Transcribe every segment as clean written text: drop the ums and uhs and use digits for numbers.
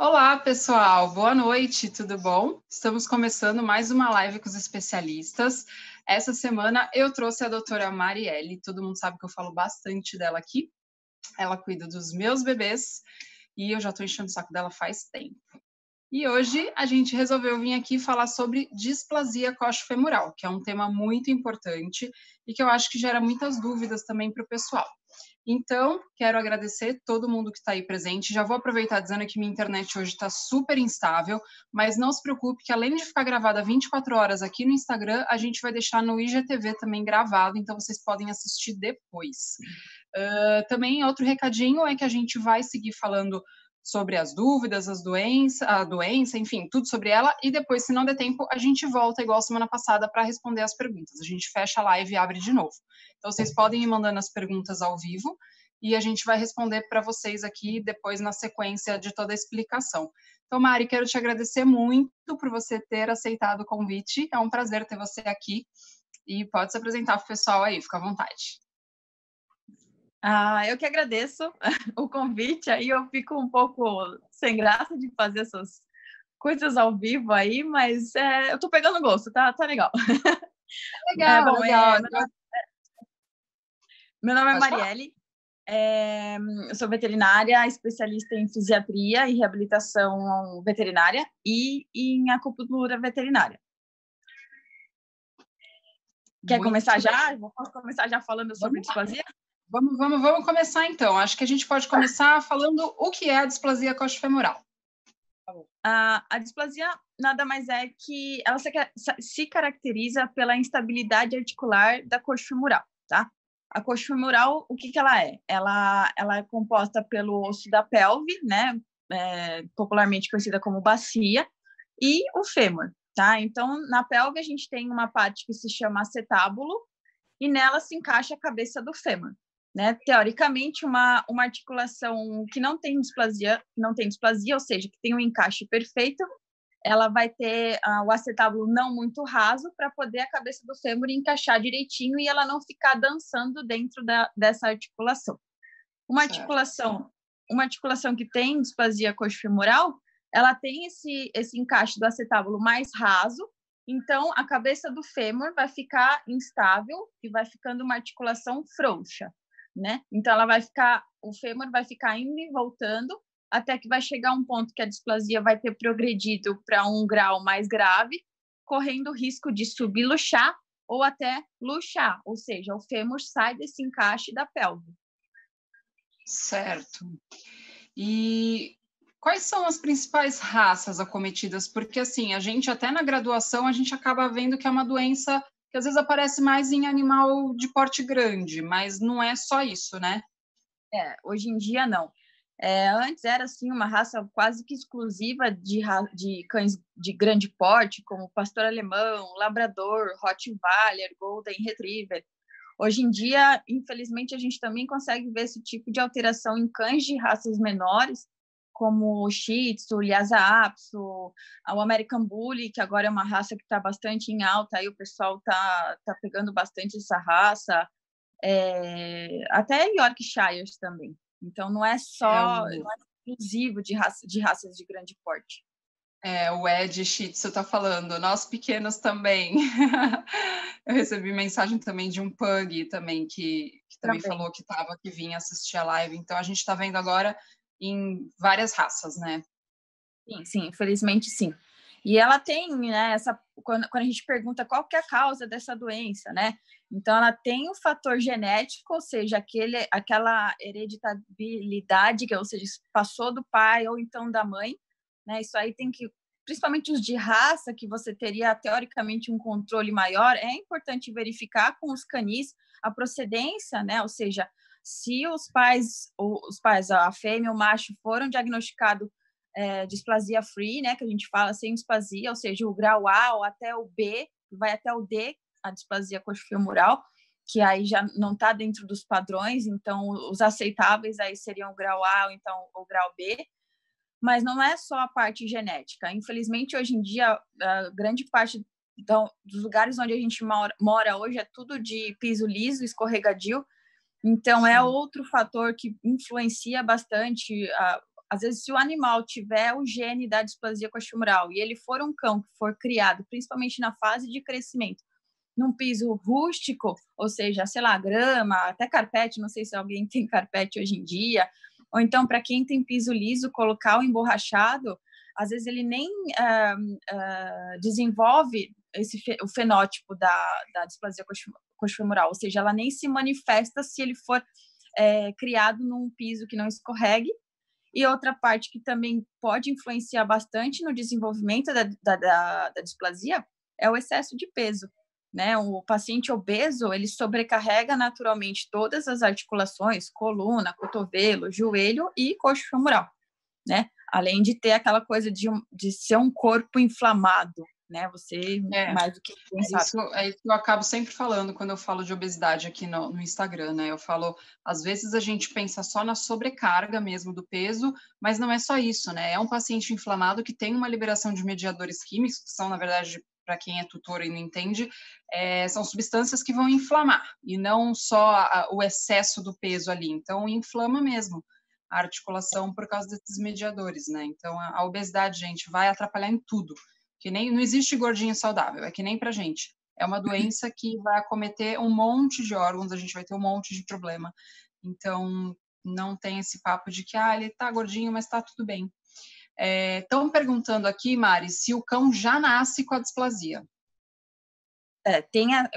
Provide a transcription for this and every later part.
Olá, pessoal. Boa noite, tudo bom? Estamos começando mais uma live com os especialistas. Essa semana eu trouxe a doutora Marielle. Todo mundo sabe que eu falo bastante dela aqui. Ela cuida dos meus bebês e eu já estou enchendo o saco dela faz tempo. E hoje a gente resolveu vir aqui falar sobre displasia coxofemoral, que é um tema muito importante e que eu acho que gera muitas dúvidas também para o pessoal. Então, quero agradecer todo mundo que está aí presente. Já vou aproveitar dizendo que minha internet hoje está super instável, mas não se preocupe que além de ficar gravada 24 horas aqui no Instagram, a gente vai deixar no IGTV também gravado, então vocês podem assistir depois. Também outro recadinho é que a gente vai seguir falando sobre as dúvidas, a doença, enfim, tudo sobre ela, e depois, se não der tempo, a gente volta igual semana passada para responder as perguntas. A gente fecha a live e abre de novo. Então, vocês podem ir mandando as perguntas ao vivo e a gente vai responder para vocês aqui depois na sequência de toda a explicação. Então, Mari, quero te agradecer muito por você ter aceitado o convite. É um prazer ter você aqui e pode se apresentar para o pessoal aí, fica à vontade. Eu que agradeço o convite, aí eu fico um pouco sem graça de fazer essas coisas ao vivo aí, mas eu tô pegando gosto, tá legal. Legal, legal. Meu nome é Marielle, eu sou veterinária, especialista em fisiatria e reabilitação veterinária e em acupuntura veterinária. Quer começar já? Posso começar já falando sobre displasia? Vamos começar então. Acho que a gente pode começar falando o que é a displasia coxofemoral. A displasia nada mais é que ela se caracteriza pela instabilidade articular da coxa femoral, tá? A coxa femoral, o que ela é? Ela é composta pelo osso da pelve, né? Popularmente conhecida como bacia, e o fêmur, tá? Então, na pelve a gente tem uma parte que se chama acetábulo e nela se encaixa a cabeça do fêmur. Né? Teoricamente, uma articulação que não tem displasia, ou seja, que tem um encaixe perfeito, ela vai ter o acetábulo não muito raso para poder a cabeça do fêmur encaixar direitinho e ela não ficar dançando dentro dessa articulação. Uma articulação que tem displasia coxofemoral, ela tem esse encaixe do acetábulo mais raso, então a cabeça do fêmur vai ficar instável e vai ficando uma articulação frouxa. Né? Então, o fêmur vai ficar indo e voltando até que vai chegar um ponto que a displasia vai ter progredido para um grau mais grave, correndo o risco de subluxar ou até luxar, ou seja, o fêmur sai desse encaixe da pelve. Certo. E quais são as principais raças acometidas? Porque, assim, a gente até na graduação, a gente acaba vendo que é uma doença que às vezes aparece mais em animal de porte grande, mas não é só isso, né? Hoje em dia não. Antes era assim uma raça quase que exclusiva de cães de grande porte, como pastor alemão, labrador, rottweiler, golden retriever. Hoje em dia, infelizmente, a gente também consegue ver esse tipo de alteração em cães de raças menores, como o Shih Tzu, o Lhasa Apso, o American Bully, que agora é uma raça que está bastante em alta, aí o pessoal tá pegando bastante essa raça, até Yorkshires também. Então, não é exclusivo de raças de grande porte. O Ed Shih Tzu está falando, nós pequenos também. Eu recebi mensagem também de um pug também, que também falou que vinha assistir a live. Então, a gente está vendo agora em várias raças, né? Sim, infelizmente sim. E ela tem, né, quando a gente pergunta qual que é a causa dessa doença, né? Então, ela tem o fator genético, ou seja, aquela hereditabilidade, ou seja, passou do pai ou então da mãe, né? Isso aí tem que, principalmente os de raça, que você teria teoricamente um controle maior, é importante verificar com os canis a procedência, né? Ou seja, se os pais, a fêmea e o macho foram diagnosticados displasia free, né, que a gente fala sem displasia, ou seja, o grau A ou até o B, vai até o D, a displasia coxofemoral, que aí já não está dentro dos padrões, então os aceitáveis aí seriam o grau A ou então o grau B, mas não é só a parte genética. Infelizmente, hoje em dia, a grande parte dos lugares onde a gente mora hoje é tudo de piso liso, escorregadio, então é outro fator que influencia bastante às vezes, se o animal tiver o gene da displasia coxofemoral e ele for um cão que for criado, principalmente na fase de crescimento, num piso rústico, ou seja, sei lá, grama, até carpete, não sei se alguém tem carpete hoje em dia, ou então, para quem tem piso liso, colocar o emborrachado, às vezes ele nem desenvolve o fenótipo da displasia coxofemoral, ou seja, ela nem se manifesta se ele for criado num piso que não escorregue. E outra parte que também pode influenciar bastante no desenvolvimento da displasia é o excesso de peso, né? O paciente obeso, ele sobrecarrega naturalmente todas as articulações, coluna, cotovelo, joelho e coxo femoral, né? Além de ter aquela coisa de ser um corpo inflamado, né? Você, mais do que sabe. É isso que eu acabo sempre falando quando eu falo de obesidade aqui no Instagram, né? Eu falo, às vezes a gente pensa só na sobrecarga mesmo do peso, mas não é só isso, né? É um paciente inflamado que tem uma liberação de mediadores químicos, que são, na verdade, para quem é tutor e não entende, são substâncias que vão inflamar, e não só o excesso do peso ali. Então, inflama mesmo a articulação por causa desses mediadores, né? Então, a obesidade, gente, vai atrapalhar em tudo. Que nem, não existe gordinho saudável, é que nem pra gente. É uma doença que vai acometer um monte de órgãos, a gente vai ter um monte de problema. Então, não tem esse papo de que ele tá gordinho, mas tá tudo bem. Estão perguntando aqui, Mari, se o cão já nasce com a displasia.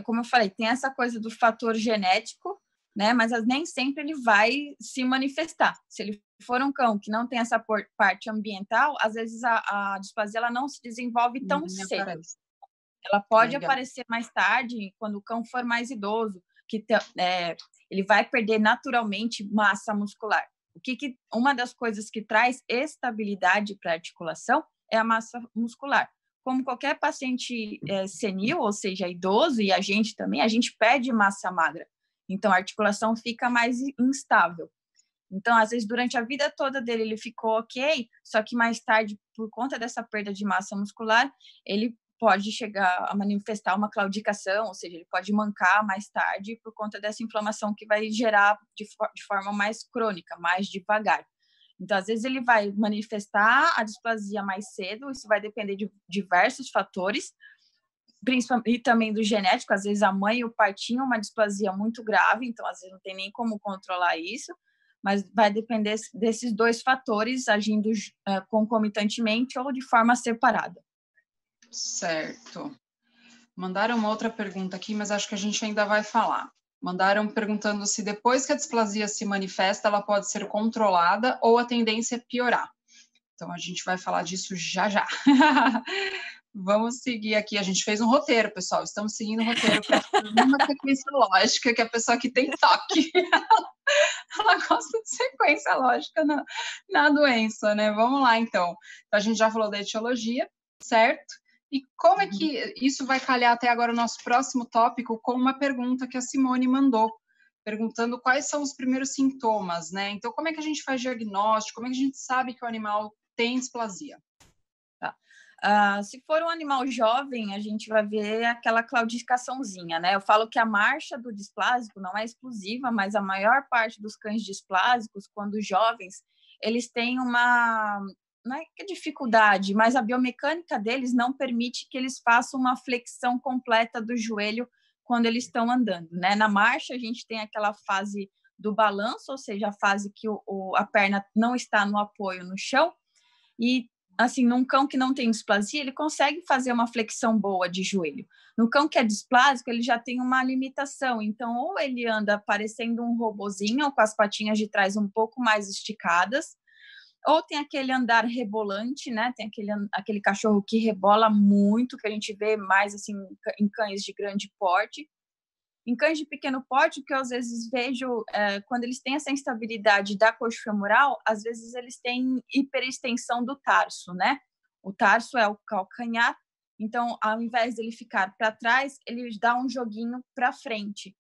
Como eu falei, tem essa coisa do fator genético, né? Mas nem sempre ele vai se manifestar. Se ele for um cão que não tem essa parte ambiental, às vezes a displasia ela não se desenvolve tão cedo. Aparece. Ela pode aparecer mais tarde, quando o cão for mais idoso, que ele vai perder naturalmente massa muscular. Uma das coisas que traz estabilidade para a articulação é a massa muscular. Como qualquer paciente senil, ou seja, idoso, e a gente também, a gente perde massa magra. Então, a articulação fica mais instável. Então, às vezes, durante a vida toda dele, ele ficou ok, só que mais tarde, por conta dessa perda de massa muscular, ele pode chegar a manifestar uma claudicação, ou seja, ele pode mancar mais tarde por conta dessa inflamação que vai gerar de forma mais crônica, mais devagar. Então, às vezes, ele vai manifestar a displasia mais cedo, isso vai depender de diversos fatores, principalmente também do genético. Às vezes a mãe e o pai tinham uma displasia muito grave, então às vezes não tem nem como controlar isso, mas vai depender desses dois fatores agindo concomitantemente ou de forma separada. Certo. Mandaram uma outra pergunta aqui, mas acho que a gente ainda vai falar. Mandaram perguntando se depois que a displasia se manifesta, ela pode ser controlada ou a tendência é piorar. Então a gente vai falar disso já já. Vamos seguir aqui. A gente fez um roteiro, pessoal. Estamos seguindo o roteiro para uma sequência lógica, que a pessoa que tem toque, ela gosta de sequência lógica na doença, né? Vamos lá, então. A gente já falou da etiologia, certo? E como é que isso vai calhar até agora o nosso próximo tópico com uma pergunta que a Simone mandou, perguntando quais são os primeiros sintomas, né? Então, como é que a gente faz diagnóstico? Como é que a gente sabe que o animal tem displasia? Se for um animal jovem, a gente vai ver aquela claudicaçãozinha, né? Eu falo que a marcha do displásico não é explosiva, mas a maior parte dos cães displásicos, quando jovens, eles têm não é que dificuldade, mas a biomecânica deles não permite que eles façam uma flexão completa do joelho quando eles estão andando, né? Na marcha, a gente tem aquela fase do balanço, ou seja, a fase que a perna não está no apoio no chão, e assim, num cão que não tem displasia, ele consegue fazer uma flexão boa de joelho. No cão que é displásico, ele já tem uma limitação. Então, ou ele anda parecendo um robozinho, com as patinhas de trás um pouco mais esticadas, ou tem aquele andar rebolante, né? Tem aquele cachorro que rebola muito, que a gente vê mais assim em cães de grande porte. Em cães de pequeno porte, que eu às vezes vejo, quando eles têm essa instabilidade da coxa femoral, às vezes eles têm hiperextensão do tarso, né? O tarso é o calcanhar, então, ao invés dele ficar para trás, ele dá um joguinho para frente.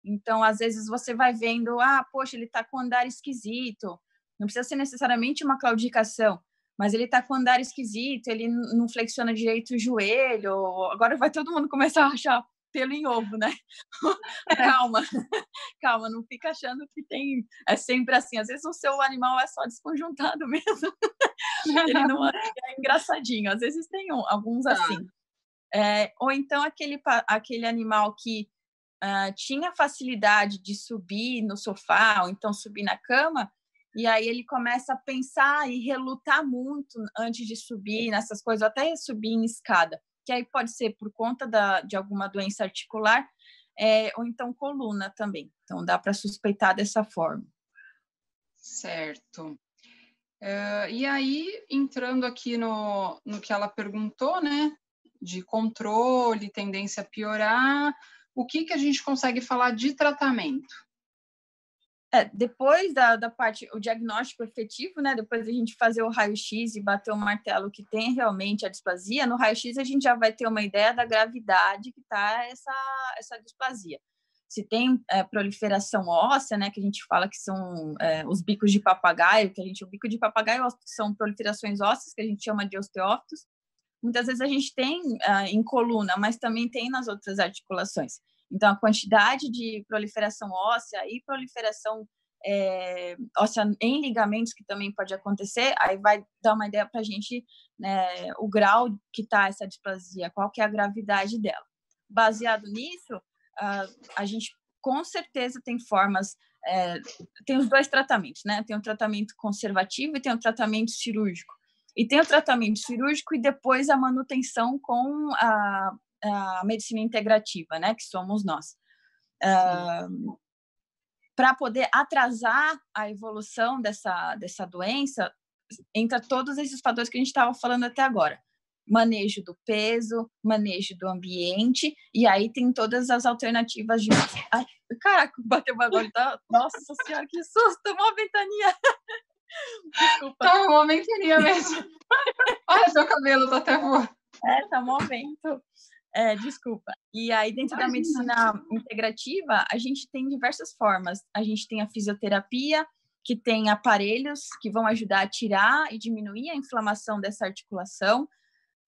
Então, às vezes você vai vendo, poxa, ele está com andar esquisito. Não precisa ser necessariamente uma claudicação, mas ele está com andar esquisito, ele não flexiona direito o joelho. Agora vai todo mundo começar a achar pelo em ovo, né? Calma, calma, não fica achando que é sempre assim. Às vezes o seu animal é só desconjuntado mesmo. Ele não é engraçadinho. Às vezes tem alguns assim. Ou então aquele animal que tinha facilidade de subir no sofá, ou então subir na cama, e aí ele começa a pensar e relutar muito antes de subir nessas coisas, ou até subir em escada, que aí pode ser por conta de alguma doença articular, ou então coluna também. Então, dá para suspeitar dessa forma. Certo. E aí, entrando aqui no que ela perguntou, né, de controle, tendência a piorar, o que a gente consegue falar de tratamento? Depois da parte, o diagnóstico efetivo, né? Depois a gente fazer o raio-x e bater o martelo que tem realmente a displasia, no raio-x a gente já vai ter uma ideia da gravidade que está essa displasia. Se tem proliferação óssea, né? Que a gente fala que são os bicos de papagaio, o bico de papagaio são proliferações ósseas, que a gente chama de osteófitos. Muitas vezes a gente tem em coluna, mas também tem nas outras articulações. Então, a quantidade de proliferação óssea e proliferação óssea em ligamentos, que também pode acontecer, aí vai dar uma ideia para a gente, né, o grau que está essa displasia, qual que é a gravidade dela. Baseado nisso, a gente com certeza tem formas, tem os dois tratamentos, né? Tem o tratamento conservativo e tem o tratamento cirúrgico. E tem o tratamento cirúrgico e depois a manutenção com a medicina integrativa, né, que somos nós. Para poder atrasar a evolução dessa doença, entra todos esses fatores que a gente estava falando até agora. Manejo do peso, manejo do ambiente, e aí tem todas as alternativas de... Ai, caraca, bateu o bagulho, tá? Nossa senhora, que susto, uma ventania! Desculpa. Tá uma ventania mesmo. Olha, seu cabelo tá até voando. Tá mó vento. Desculpa. E aí, dentro da medicina integrativa, a gente tem diversas formas. A gente tem a fisioterapia, que tem aparelhos que vão ajudar a tirar e diminuir a inflamação dessa articulação.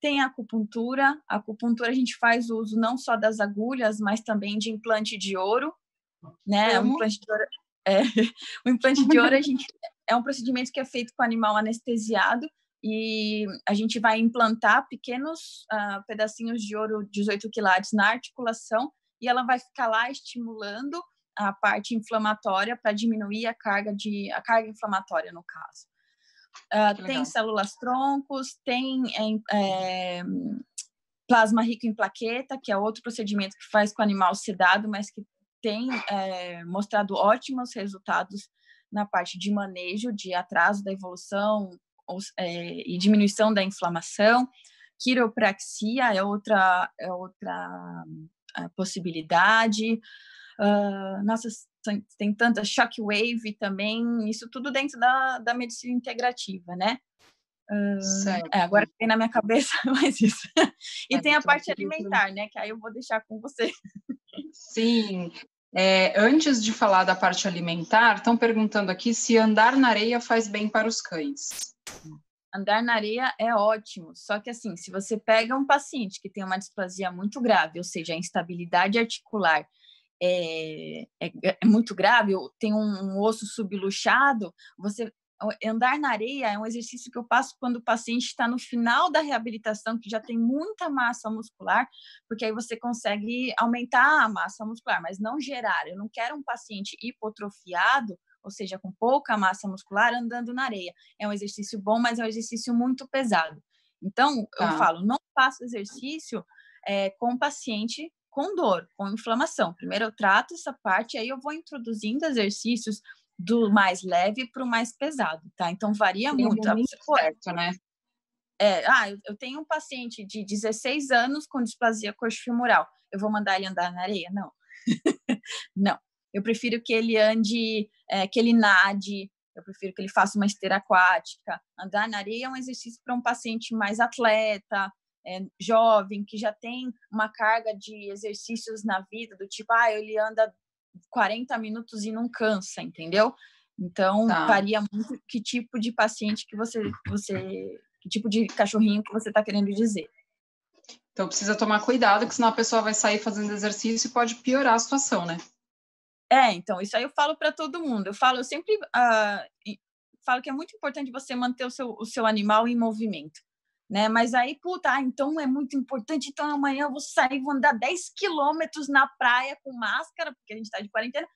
Tem a acupuntura. A acupuntura a gente faz uso não só das agulhas, mas também de implante de ouro, né? O implante de ouro, o implante de ouro é um procedimento que é feito com animal anestesiado e a gente vai implantar pequenos pedacinhos de ouro 18 quilates na articulação e ela vai ficar lá estimulando a parte inflamatória para diminuir a carga inflamatória, no caso. Tem células-troncos, tem plasma rico em plaqueta, que é outro procedimento que faz com o animal sedado, mas que tem mostrado ótimos resultados na parte de manejo, de atraso da evolução e diminuição da inflamação. Quiropraxia é outra possibilidade. Nossa, tem tanta shockwave também, isso tudo dentro da medicina integrativa, né? Agora tem na minha cabeça mais isso. E tem a parte alimentar, né? Que aí eu vou deixar com você. Sim. Antes de falar da parte alimentar, estão perguntando aqui se andar na areia faz bem para os cães. Andar na areia é ótimo, só que assim, se você pega um paciente que tem uma displasia muito grave, ou seja, a instabilidade articular é muito grave, ou tem um osso subluxado, andar na areia é um exercício que eu passo quando o paciente está no final da reabilitação, que já tem muita massa muscular, porque aí você consegue aumentar a massa muscular, mas não gerar. Eu não quero um paciente hipotrofiado, ou seja, com pouca massa muscular, andando na areia. É um exercício bom, mas é um exercício muito pesado. Então, eu falo, não faço exercício com paciente com dor, com inflamação. Primeiro eu trato essa parte, aí eu vou introduzindo exercícios do mais leve para o mais pesado, tá? Então, varia muito. Certo, né? Eu tenho um paciente de 16 anos com displasia coxofemoral. Eu vou mandar ele andar na areia? Não. Não. Eu prefiro que ele ande, que ele nade, eu prefiro que ele faça uma esteira aquática. Andar na areia é um exercício para um paciente mais atleta, jovem, que já tem uma carga de exercícios na vida, do tipo, ele anda 40 minutos e não cansa, entendeu? Então, varia muito que tipo de paciente que que tipo de cachorrinho que você está querendo dizer. Então precisa tomar cuidado, que senão a pessoa vai sair fazendo exercício e pode piorar a situação, né? Então, isso aí eu falo para todo mundo. Eu sempre falo que é muito importante você manter o seu animal em movimento, né? Mas aí, então é muito importante, então amanhã eu vou sair, vou andar 10 quilômetros na praia com máscara, porque a gente está de quarentena,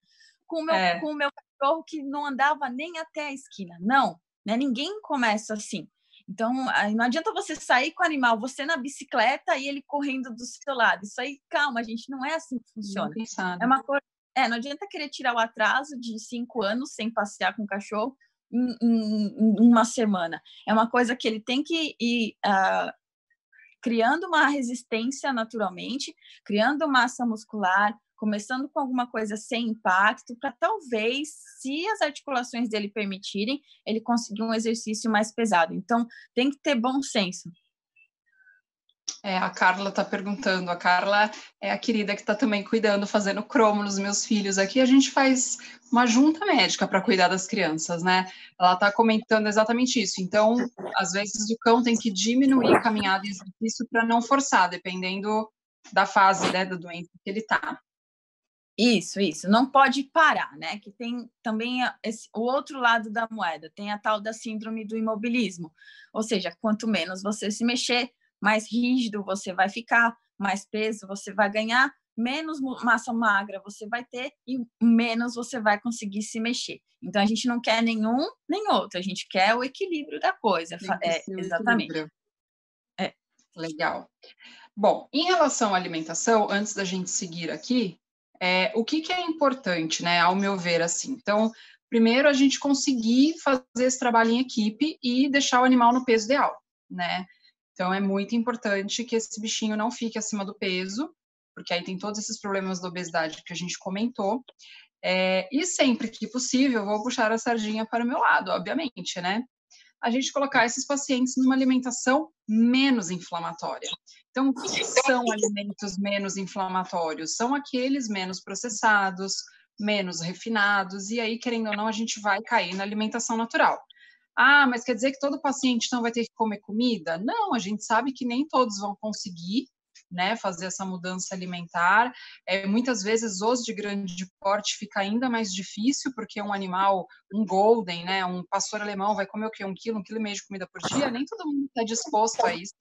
com o meu cachorro que não andava nem até a esquina. Não, né? Ninguém começa assim. Então, não adianta você sair com o animal, você na bicicleta e ele correndo do seu lado. Isso aí, calma, gente, não é assim que funciona. É uma coisa. Não adianta querer tirar o atraso de 5 anos sem passear com o cachorro em uma semana. É uma coisa que ele tem que ir criando uma resistência naturalmente, criando massa muscular, começando com alguma coisa sem impacto, para talvez, se as articulações dele permitirem, ele conseguir um exercício mais pesado. Então, tem que ter bom senso. A Carla está perguntando. A Carla é a querida que está também cuidando, fazendo cromo nos meus filhos aqui. A gente faz uma junta médica para cuidar das crianças, né? Ela está comentando exatamente isso. Então, às vezes o cão tem que diminuir a caminhada e exercício para não forçar, dependendo da fase, né, da doença que ele está. Isso. Não pode parar, né? Que tem também o outro lado da moeda. Tem a tal da síndrome do imobilismo. Ou seja, quanto menos você se mexer, mais rígido você vai ficar, mais peso você vai ganhar, menos massa magra você vai ter e menos você vai conseguir se mexer. Então, a gente não quer nenhum nem outro. A gente quer o equilíbrio da coisa. Exatamente. Equilíbrio. Legal. Bom, em relação à alimentação, antes da gente seguir aqui, o que é importante, né, ao meu ver, assim? Então, primeiro a gente conseguir fazer esse trabalho em equipe e deixar o animal no peso ideal, né? Então, é muito importante que esse bichinho não fique acima do peso, porque aí tem todos esses problemas da obesidade que a gente comentou. E sempre que possível, vou puxar a sardinha para o meu lado, obviamente, né? A gente colocar esses pacientes numa alimentação menos inflamatória. Então, o que são alimentos menos inflamatórios? São aqueles menos processados, menos refinados, e aí, querendo ou não, a gente vai cair na alimentação natural. Ah, mas quer dizer que todo paciente então vai ter que comer comida? Não, a gente sabe que nem todos vão conseguir, né, fazer essa mudança alimentar. Muitas vezes os de grande porte fica ainda mais difícil, porque um animal, um golden, né, um pastor alemão vai comer o quê? 1 quilo e meio de comida por dia? Nem todo mundo está disposto a isso.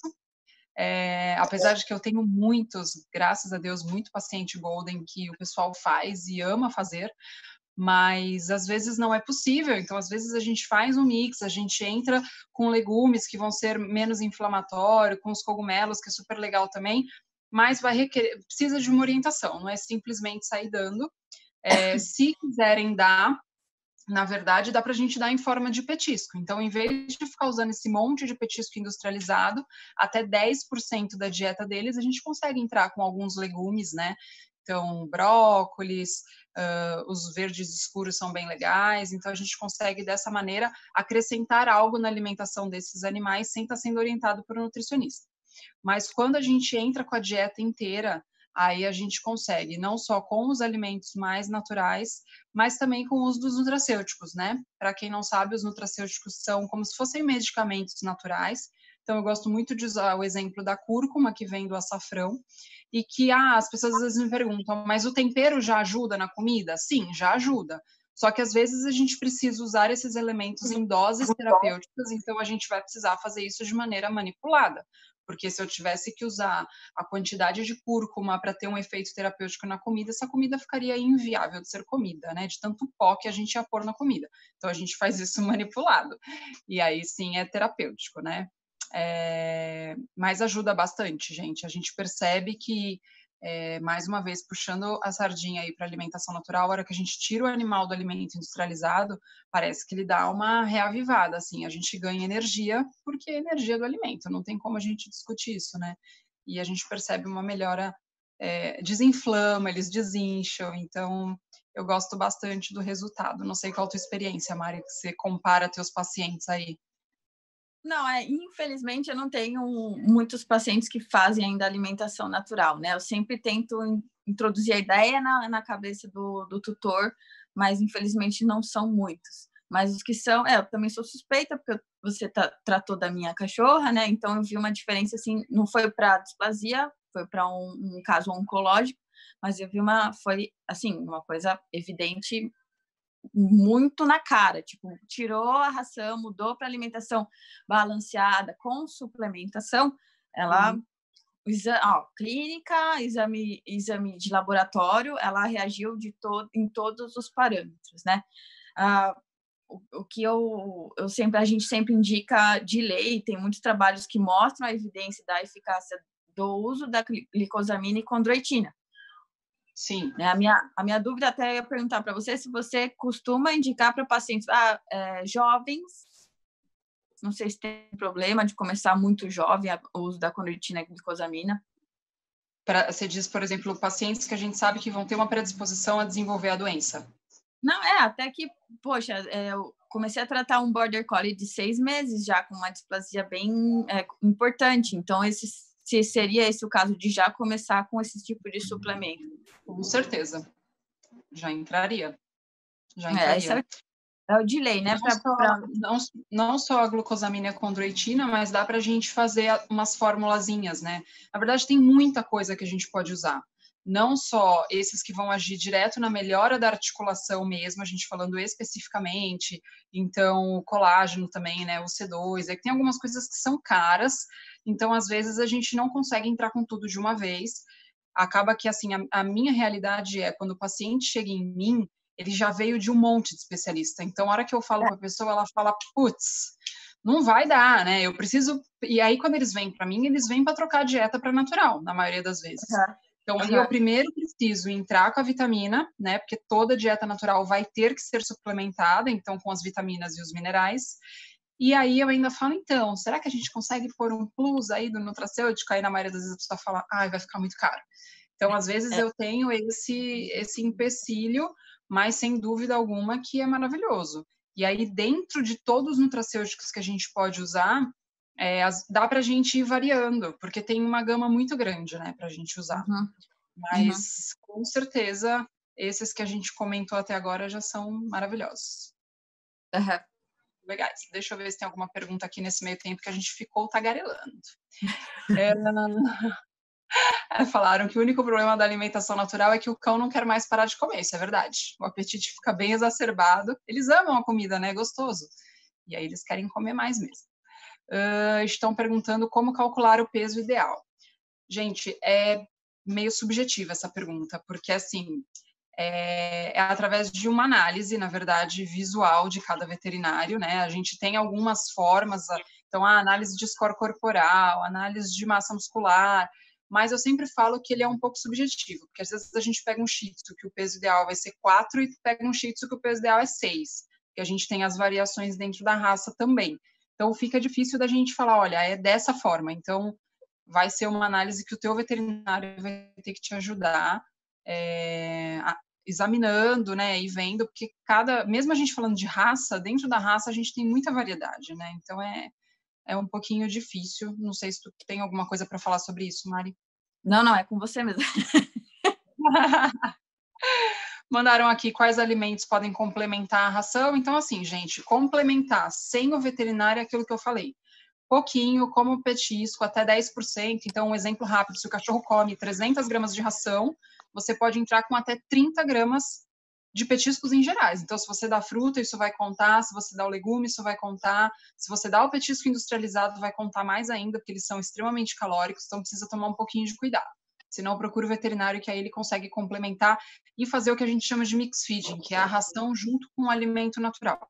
Apesar de que eu tenho muitos, graças a Deus, muito paciente golden que o pessoal faz e ama fazer, mas às vezes não é possível. Então, às vezes a gente faz um mix, a gente entra com legumes que vão ser menos inflamatórios, com os cogumelos, que é super legal também, mas vai requerer, precisa de uma orientação, não é simplesmente sair dando. Se quiserem dar, na verdade, dá para a gente dar em forma de petisco. Então, em vez de ficar usando esse monte de petisco industrializado, até 10% da dieta deles, a gente consegue entrar com alguns legumes, né? Então, brócolis, os verdes escuros são bem legais. Então, a gente consegue, dessa maneira, acrescentar algo na alimentação desses animais sem estar sendo orientado por um nutricionista. Mas quando a gente entra com a dieta inteira, aí a gente consegue, não só com os alimentos mais naturais, mas também com o uso dos nutracêuticos, né? Para quem não sabe, os nutracêuticos são como se fossem medicamentos naturais. Então, eu gosto muito de usar o exemplo da cúrcuma, que vem do açafrão, e que as pessoas às vezes me perguntam, mas o tempero já ajuda na comida? Sim, já ajuda. Só que às vezes a gente precisa usar esses elementos em doses terapêuticas, então a gente vai precisar fazer isso de maneira manipulada. Porque se eu tivesse que usar a quantidade de cúrcuma para ter um efeito terapêutico na comida, essa comida ficaria inviável de ser comida, né? De tanto pó que a gente ia pôr na comida. Então a gente faz isso manipulado. E aí sim é terapêutico, né? Mas ajuda bastante, gente. A gente percebe que, mais uma vez, puxando a sardinha aí para alimentação natural, a hora que a gente tira o animal do alimento industrializado, parece que ele dá uma reavivada, assim, a gente ganha energia, porque é energia do alimento, não tem como a gente discutir isso, né? E a gente percebe uma melhora, desinflama, eles desincham, então eu gosto bastante do resultado. Não sei qual a tua experiência, Mari, que você compara teus pacientes aí. Não, infelizmente eu não tenho muitos pacientes que fazem ainda alimentação natural, né? Eu sempre tento introduzir a ideia na cabeça do tutor, mas infelizmente não são muitos. Mas os que são, eu também sou suspeita, porque você tratou da minha cachorra, né? Então eu vi uma diferença, assim, não foi para displasia foi para um caso oncológico, mas eu vi foi assim, uma coisa evidente, muito na cara, tipo, tirou a ração, mudou para alimentação balanceada com suplementação, ela clínica, exame de laboratório, ela reagiu em todos os parâmetros, né? O que a gente sempre indica de lei, tem muitos trabalhos que mostram a evidência da eficácia do uso da glicosamina e condroitina. Sim. A minha dúvida até ia perguntar para você se você costuma indicar para pacientes jovens, não sei se tem problema de começar muito jovem o uso da condroitina e glicosamina. Você diz, por exemplo, pacientes que a gente sabe que vão ter uma predisposição a desenvolver a doença. Não, até que, poxa, eu comecei a tratar um Border Collie de 6 meses já, com uma displasia bem importante. Então, se seria esse o caso de já começar com esse tipo de suplemento? Com certeza. Já entraria. Esse é o de lei, né? Não só a glucosamina e a condroitina, mas dá para a gente fazer umas formulazinhas, né? Na verdade, tem muita coisa que a gente pode usar. Não só esses que vão agir direto na melhora da articulação mesmo, a gente falando especificamente, então o colágeno também, né, o C2, tem algumas coisas que são caras, então às vezes a gente não consegue entrar com tudo de uma vez, acaba que assim, a minha realidade é, quando o paciente chega em mim, ele já veio de um monte de especialista, então a hora que eu falo para a pessoa, ela fala, putz, não vai dar, né, eu preciso, e aí quando eles vêm para mim, eles vêm para trocar a dieta para natural, na maioria das vezes. Então, aí eu primeiro preciso entrar com a vitamina, né? Porque toda dieta natural vai ter que ser suplementada, então, com as vitaminas e os minerais. E aí eu ainda falo, então, será que a gente consegue pôr um plus aí do nutracêutico? Aí, na maioria das vezes, a pessoa fala, vai ficar muito caro. Então, às vezes, eu tenho esse empecilho, mas sem dúvida alguma que é maravilhoso. E aí, dentro de todos os nutracêuticos que a gente pode usar, dá para a gente ir variando, porque tem uma gama muito grande, né, para a gente usar. Mas, com certeza, esses que a gente comentou até agora já são maravilhosos. Legais. Deixa eu ver se tem alguma pergunta aqui nesse meio tempo que a gente ficou tagarelando. Falaram que o único problema da alimentação natural é que o cão não quer mais parar de comer, isso é verdade. O apetite fica bem exacerbado. Eles amam a comida, né? É gostoso. E aí eles querem comer mais mesmo. Estão perguntando como calcular o peso ideal. Gente, é meio subjetiva essa pergunta, porque assim, é através de uma análise, na verdade, visual de cada veterinário, né? A gente tem algumas formas, então a análise de score corporal, análise de massa muscular, mas eu sempre falo que ele é um pouco subjetivo, porque às vezes a gente pega um Shih Tzu que o peso ideal vai ser 4 e pega um Shih Tzu que o peso ideal é 6, porque a gente tem as variações dentro da raça também. Então fica difícil da gente falar, olha, é dessa forma. Então vai ser uma análise que o teu veterinário vai ter que te ajudar examinando, né, e vendo, porque mesmo a gente falando de raça, dentro da raça a gente tem muita variedade, né, então é um pouquinho difícil, não sei se tu tem alguma coisa para falar sobre isso, Mari. Não, é com você mesmo. Mandaram aqui quais alimentos podem complementar a ração, então assim, gente, complementar sem o veterinário é aquilo que eu falei, pouquinho, como petisco, até 10%, então um exemplo rápido, se o cachorro come 300 gramas de ração, você pode entrar com até 30 gramas de petiscos em gerais. Então, se você dá fruta, isso vai contar, se você dá o legume, isso vai contar, se você dá o petisco industrializado, vai contar mais ainda, porque eles são extremamente calóricos, então precisa tomar um pouquinho de cuidado. Senão, procura o veterinário, que aí ele consegue complementar e fazer o que a gente chama de mix feeding, que é a ração junto com o alimento natural.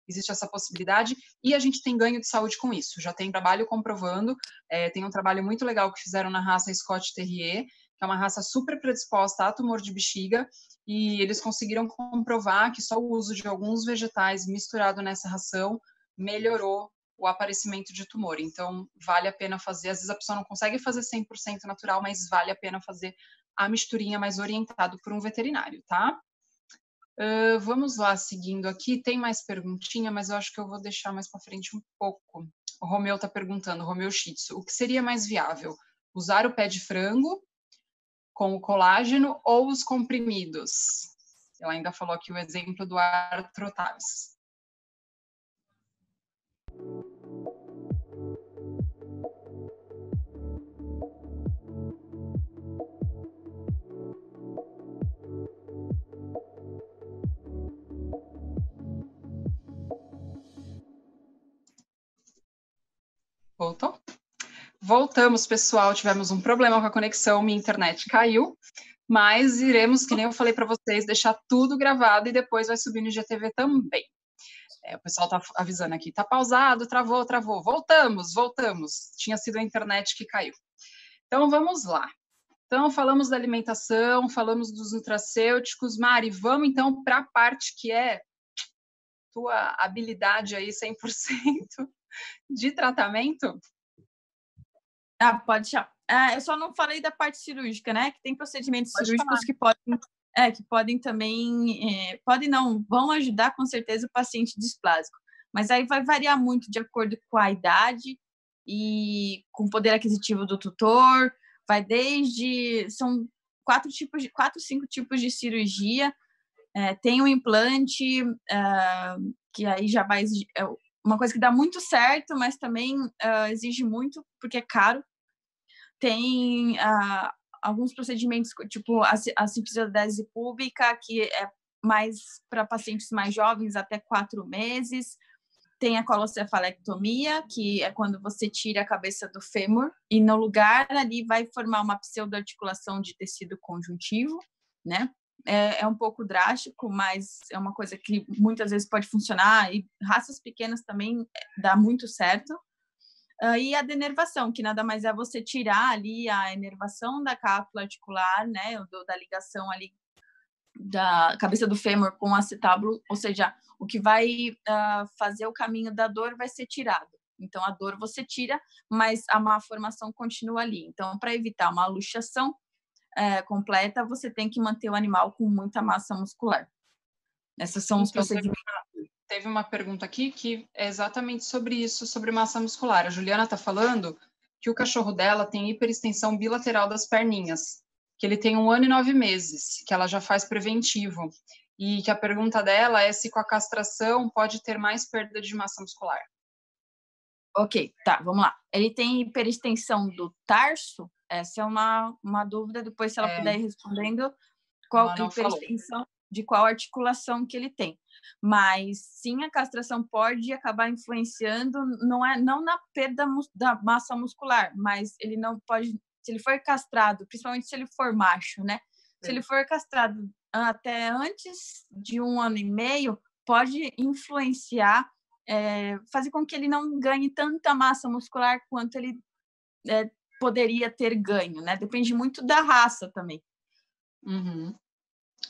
Existe essa possibilidade e a gente tem ganho de saúde com isso. Já tem trabalho comprovando, tem um trabalho muito legal que fizeram na raça Scott Terrier, que é uma raça super predisposta a tumor de bexiga, e eles conseguiram comprovar que só o uso de alguns vegetais misturado nessa ração melhorou o aparecimento de tumor. Então, vale a pena fazer. Às vezes a pessoa não consegue fazer 100% natural, mas vale a pena fazer a misturinha mais orientado por um veterinário, tá? Vamos lá, seguindo aqui. Tem mais perguntinha, mas eu acho que eu vou deixar mais para frente um pouco. O Romeu está perguntando, Romeu Shih Tzu, o que seria mais viável? Usar o pé de frango com o colágeno ou os comprimidos? Ela ainda falou aqui o exemplo do Arthrotavis. Voltamos, pessoal. Tivemos um problema com a conexão, minha internet caiu, mas iremos, que nem eu falei para vocês, deixar tudo gravado e depois vai subir no IGTV também. O pessoal está avisando aqui, está pausado, travou. Voltamos. Tinha sido a internet que caiu. Então, vamos lá. Então, falamos da alimentação, falamos dos nutracêuticos. Mari, vamos então para a parte que é tua habilidade aí 100% de tratamento? Pode chamar. Eu só não falei da parte cirúrgica, né? Que tem procedimentos cirúrgicos que podem também, vão ajudar com certeza o paciente displásico. Mas aí vai variar muito de acordo com a idade e com o poder aquisitivo do tutor. Vai são 5 tipos de cirurgia. Tem um implante, que aí já vai exigir, uma coisa que dá muito certo, mas também exige muito, porque é caro. Tem alguns procedimentos, tipo a cintisodese pública, que é mais para pacientes mais jovens, até 4 meses. Tem a colocefalectomia, que é quando você tira a cabeça do fêmur e no lugar ali vai formar uma pseudoarticulação de tecido conjuntivo, né? É um pouco drástico, mas é uma coisa que muitas vezes pode funcionar e raças pequenas também dá muito certo. E a denervação, que nada mais é você tirar ali a inervação da cápsula articular, né, da ligação ali da cabeça do fêmur com o acetábulo, ou seja, o que vai fazer o caminho da dor vai ser tirado. Então, a dor você tira, mas a má formação continua ali. Então, para evitar uma luxação completa, você tem que manter o animal com muita massa muscular. Esses são os procedimentos. Teve uma pergunta aqui que é exatamente sobre isso, sobre massa muscular. A Juliana está falando que o cachorro dela tem hiperextensão bilateral das perninhas, que ele tem 1 ano e 9 meses, que ela já faz preventivo, e que a pergunta dela é se com a castração pode ter mais perda de massa muscular. Ok, tá, vamos lá. Ele tem hiperextensão do tarso? Essa é uma dúvida, depois se ela puder ir respondendo, qual hiperextensão, de qual articulação que ele tem. Mas sim, a castração pode acabar influenciando, não na perda da massa muscular, mas ele não pode, se ele for castrado, principalmente se ele for macho, né? Se ele for castrado até antes de 1 ano e meio, pode influenciar, fazer com que ele não ganhe tanta massa muscular quanto ele poderia ter ganho, né? Depende muito da raça também. Uhum.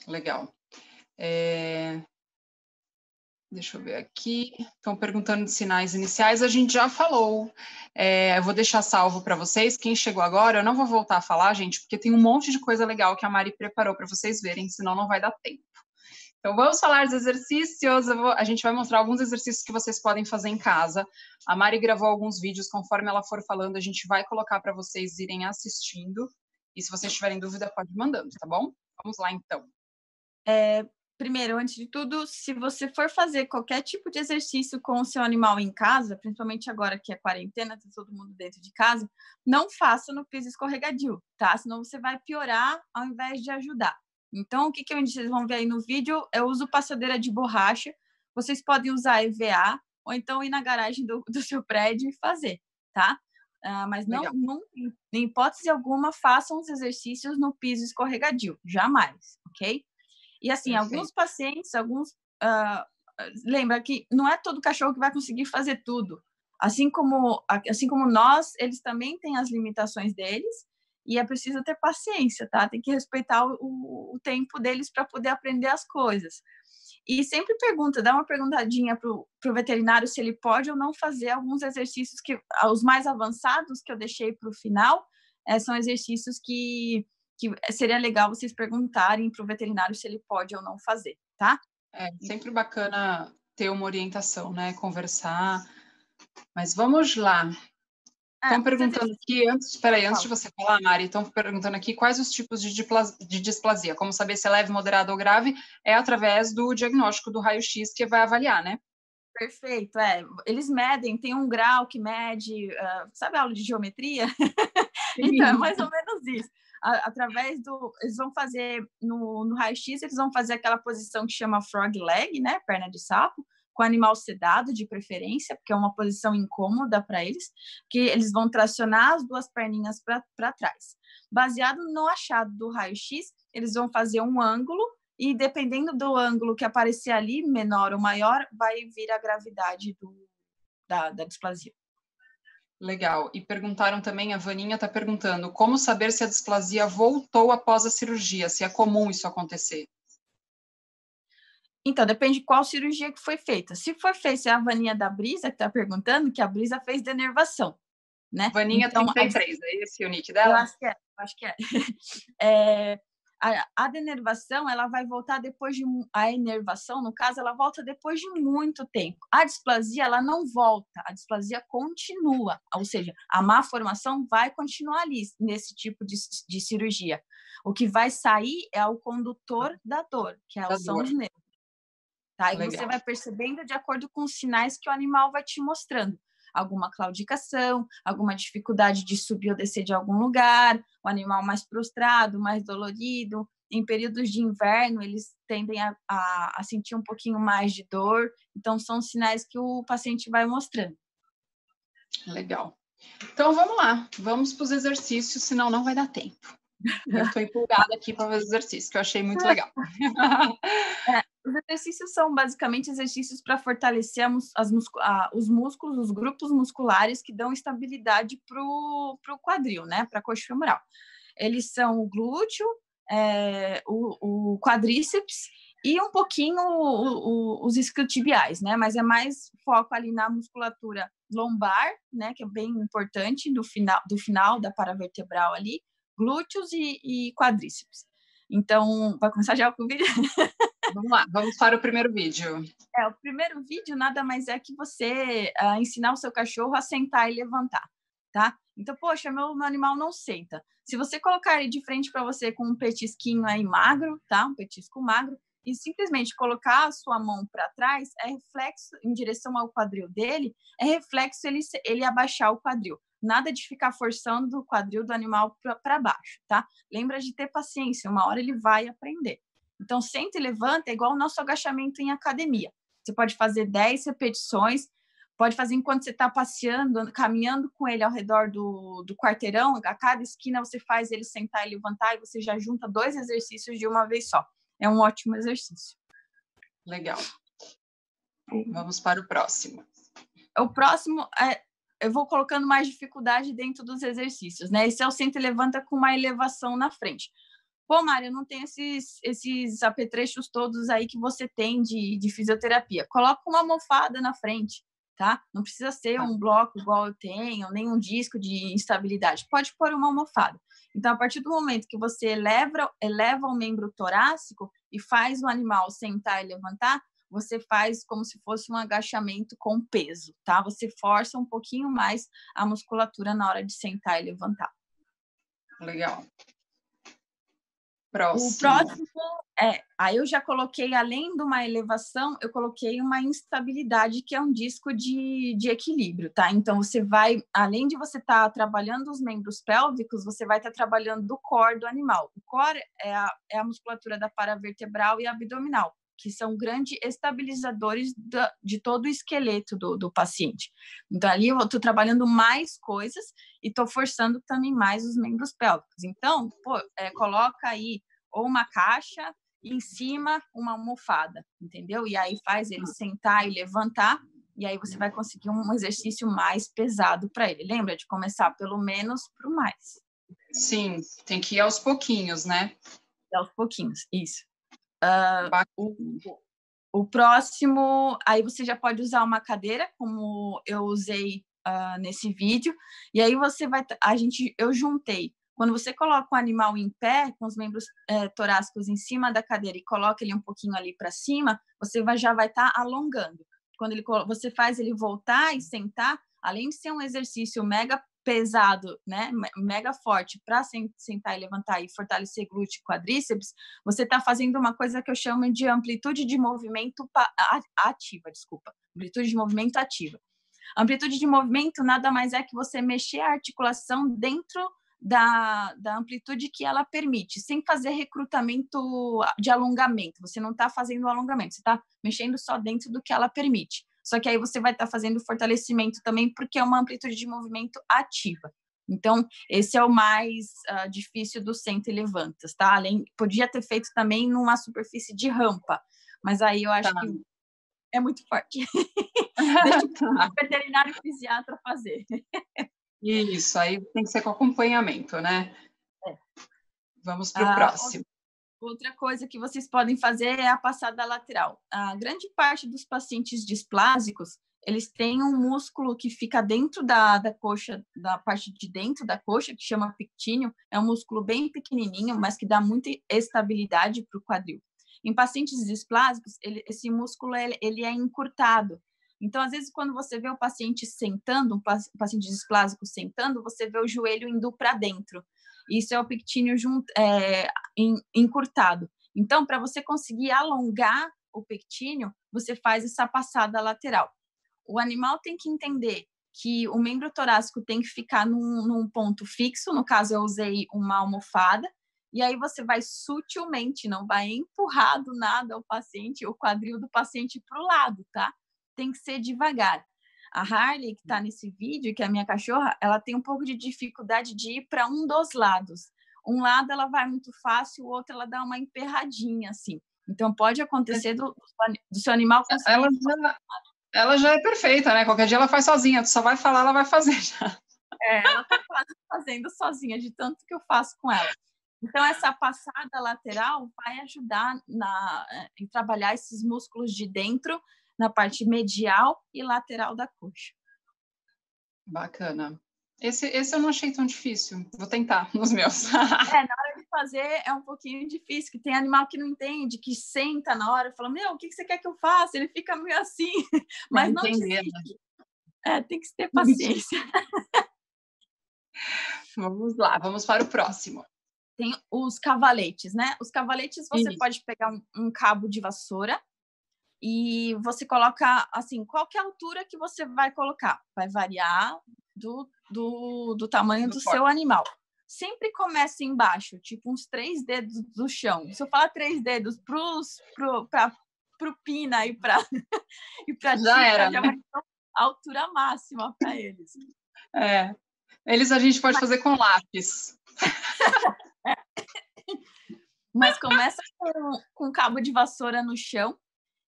Legal. Deixa eu ver aqui. Estão perguntando de sinais iniciais. A gente já falou. Eu vou deixar salvo para vocês. Quem chegou agora, eu não vou voltar a falar, gente, porque tem um monte de coisa legal que a Mari preparou para vocês verem, senão não vai dar tempo. Então, vamos falar dos exercícios. A gente vai mostrar alguns exercícios que vocês podem fazer em casa. A Mari gravou alguns vídeos. Conforme ela for falando, a gente vai colocar para vocês irem assistindo. E se vocês tiverem dúvida, pode ir mandando, tá bom? Vamos lá, então. Primeiro, antes de tudo, se você for fazer qualquer tipo de exercício com o seu animal em casa, principalmente agora que é quarentena, tá todo mundo dentro de casa, não faça no piso escorregadio, tá? Senão você vai piorar ao invés de ajudar. Então, o que vocês vão ver aí no vídeo, eu uso passadeira de borracha, vocês podem usar EVA, ou então ir na garagem do seu prédio e fazer, tá? Mas não, em hipótese alguma, façam os exercícios no piso escorregadio, jamais, ok? E assim, alguns pacientes, lembra que não é todo cachorro que vai conseguir fazer tudo. Assim como nós, eles também têm as limitações deles e é preciso ter paciência, tá? Tem que respeitar o tempo deles para poder aprender as coisas. E sempre dá uma perguntadinha pro veterinário se ele pode ou não fazer alguns exercícios que os mais avançados que eu deixei para o final são exercícios que seria legal vocês perguntarem para o veterinário se ele pode ou não fazer, tá? É sempre bacana ter uma orientação, né? Conversar. Mas vamos lá. Estão perguntando aqui, antes de você falar, Mari, estão perguntando aqui quais os tipos de displasia. Como saber se é leve, moderado ou grave? É através do diagnóstico do raio-x que vai avaliar, né? Perfeito, eles medem, tem um grau que mede, sabe a aula de geometria? Então, é mais ou menos isso. Eles vão fazer no raio-x, eles vão fazer aquela posição que chama frog leg, né, perna de sapo, com o animal sedado, de preferência, porque é uma posição incômoda para eles, que eles vão tracionar as duas perninhas para trás. Baseado no achado do raio-x, eles vão fazer um ângulo e, dependendo do ângulo que aparecer ali, menor ou maior, vai vir a gravidade da displasia. Legal. E perguntaram também, a Vaninha está perguntando, como saber se a displasia voltou após a cirurgia, se é comum isso acontecer? Então, depende de qual cirurgia que foi feita. Se for feita, se é a Vaninha da Brisa que está perguntando, que a Brisa fez denervação, né? Vaninha então, 33, é esse o nick eu dela? acho que é. A denervação, ela vai voltar depois de... A enervação, no caso, ela volta depois de muito tempo. A displasia, ela não volta. A displasia continua. Ou seja, a má formação vai continuar ali, nesse tipo de cirurgia. O que vai sair é o condutor da dor, que são os nervos. Tá? E você vai percebendo de acordo com os sinais que o animal vai te mostrando. Alguma claudicação, alguma dificuldade de subir ou descer de algum lugar, o animal mais prostrado, mais dolorido. Em períodos de inverno, eles tendem a sentir um pouquinho mais de dor. Então, são sinais que o paciente vai mostrando. Legal. Então, vamos lá. Vamos para os exercícios, senão não vai dar tempo. Eu estou empolgada aqui para os exercícios, que eu achei muito legal. Os exercícios são basicamente exercícios para fortalecer os músculos, os grupos musculares que dão estabilidade para o quadril, né? Para a coxa femoral. Eles são o glúteo, o quadríceps e um pouquinho os isquiotibiais, né? Mas é mais foco ali na musculatura lombar, né? Que é bem importante do final da paravertebral ali, glúteos e quadríceps. Então, vai começar já com o vídeo? Vamos lá, vamos para o primeiro vídeo. O primeiro vídeo nada mais é que você ensinar o seu cachorro a sentar e levantar, tá? Então, poxa, meu animal não senta. Se você colocar ele de frente para você com um petisquinho aí magro, tá? Um petisco magro, e simplesmente colocar a sua mão para trás, é reflexo em direção ao quadril dele, é reflexo ele abaixar o quadril. Nada de ficar forçando o quadril do animal para baixo, tá? Lembra de ter paciência, uma hora ele vai aprender. Então, senta e levanta é igual o nosso agachamento em academia. Você pode fazer 10 repetições, pode fazer enquanto você está passeando, caminhando com ele ao redor do quarteirão, a cada esquina você faz ele sentar e levantar e você já junta 2 exercícios de uma vez só. É um ótimo exercício. Legal. Vamos para o próximo. O próximo, eu vou colocando mais dificuldade dentro dos exercícios, né? Esse é o senta e levanta com uma elevação na frente. Pô, Mário, eu não tenho esses apetrechos todos aí que você tem de fisioterapia. Coloca uma almofada na frente, tá? Não precisa ser um bloco igual eu tenho, nem um disco de instabilidade. Pode pôr uma almofada. Então, a partir do momento que você eleva o membro torácico e faz o animal sentar e levantar, você faz como se fosse um agachamento com peso, tá? Você força um pouquinho mais a musculatura na hora de sentar e levantar. Legal. O próximo aí eu já coloquei, além de uma elevação, eu coloquei uma instabilidade, que é um disco de equilíbrio, tá? Então, você vai, além de você estar trabalhando os membros pélvicos, você vai estar trabalhando do core do animal. O core é a musculatura da paravertebral e abdominal, que são grandes estabilizadores de todo o esqueleto do paciente. Então, ali eu estou trabalhando mais coisas e estou forçando também mais os membros pélvicos. Então, coloca aí ou uma caixa e em cima uma almofada, entendeu? E aí faz ele sentar e levantar, e aí você vai conseguir um exercício mais pesado para ele. Lembra de começar pelo menos para o mais. Sim, tem que ir aos pouquinhos, né? Aos pouquinhos, isso. O próximo, aí você já pode usar uma cadeira, como eu usei nesse vídeo, e aí você vai, eu juntei. Quando você coloca o animal em pé, com os membros torácicos em cima da cadeira e coloca ele um pouquinho ali para cima, você já vai estar alongando. Quando você faz ele voltar e sentar, além de ser um exercício mega pesado, né, mega forte para sentar e levantar e fortalecer glúteo e quadríceps, você está fazendo uma coisa que eu chamo de amplitude de movimento ativa, amplitude de movimento ativa. Amplitude de movimento nada mais é que você mexer a articulação dentro da amplitude que ela permite, sem fazer recrutamento de alongamento. Você não está fazendo o alongamento, você está mexendo só dentro do que ela permite. Só que aí você vai estar fazendo fortalecimento também, porque é uma amplitude de movimento ativa. Então, esse é o mais difícil do senta e levantas, tá? Podia ter feito também numa superfície de rampa, mas aí eu acho que é muito forte. Deixa o veterinário e fisiatra fazer. Isso, aí tem que ser com acompanhamento, né? Vamos para o próximo. Outra coisa que vocês podem fazer é a passada lateral. A grande parte dos pacientes displásicos, eles têm um músculo que fica dentro da coxa, da parte de dentro da coxa, que chama pectíneo. É um músculo bem pequenininho, mas que dá muita estabilidade para o quadril. Em pacientes displásicos, esse músculo ele é encurtado. Então, às vezes, quando você vê o paciente sentando, um paciente displásico sentando, você vê o joelho indo para dentro. Isso é o pectíneo encurtado. Então, para você conseguir alongar o pectíneo, você faz essa passada lateral. O animal tem que entender que o membro torácico tem que ficar num ponto fixo, no caso eu usei uma almofada, e aí você vai sutilmente, não vai empurrar do nada o quadril do paciente para o lado, tá? Tem que ser devagar. A Harley, que está nesse vídeo, que é a minha cachorra, ela tem um pouco de dificuldade de ir para um dos lados. Um lado ela vai muito fácil, o outro ela dá uma emperradinha, assim. Então, pode acontecer do seu animal conseguir... Ela já é perfeita, né? Qualquer dia ela faz sozinha. Tu só vai falar, ela vai fazer já. Ela está quase fazendo sozinha, de tanto que eu faço com ela. Então, essa passada lateral vai ajudar em trabalhar esses músculos de dentro, na parte medial e lateral da coxa. Bacana. Esse eu não achei tão difícil. Vou tentar nos meus. Na hora de fazer é um pouquinho difícil, que tem animal que não entende, que senta na hora e fala, o que você quer que eu faça? Ele fica meio assim, mas não desiste. Tem que ter paciência. Vamos lá, vamos para o próximo. Tem os cavaletes, né? Os cavaletes você pode pegar um cabo de vassoura e você coloca, assim, qual que é a altura que você vai colocar? Vai variar do tamanho do seu animal. Sempre começa embaixo, tipo uns 3 dedos do chão. Se eu falar 3 dedos pro Pina e pra já era, já vai ser a altura máxima para eles. Eles a gente pode fazer com lápis. Mas começa com cabo de vassoura no chão.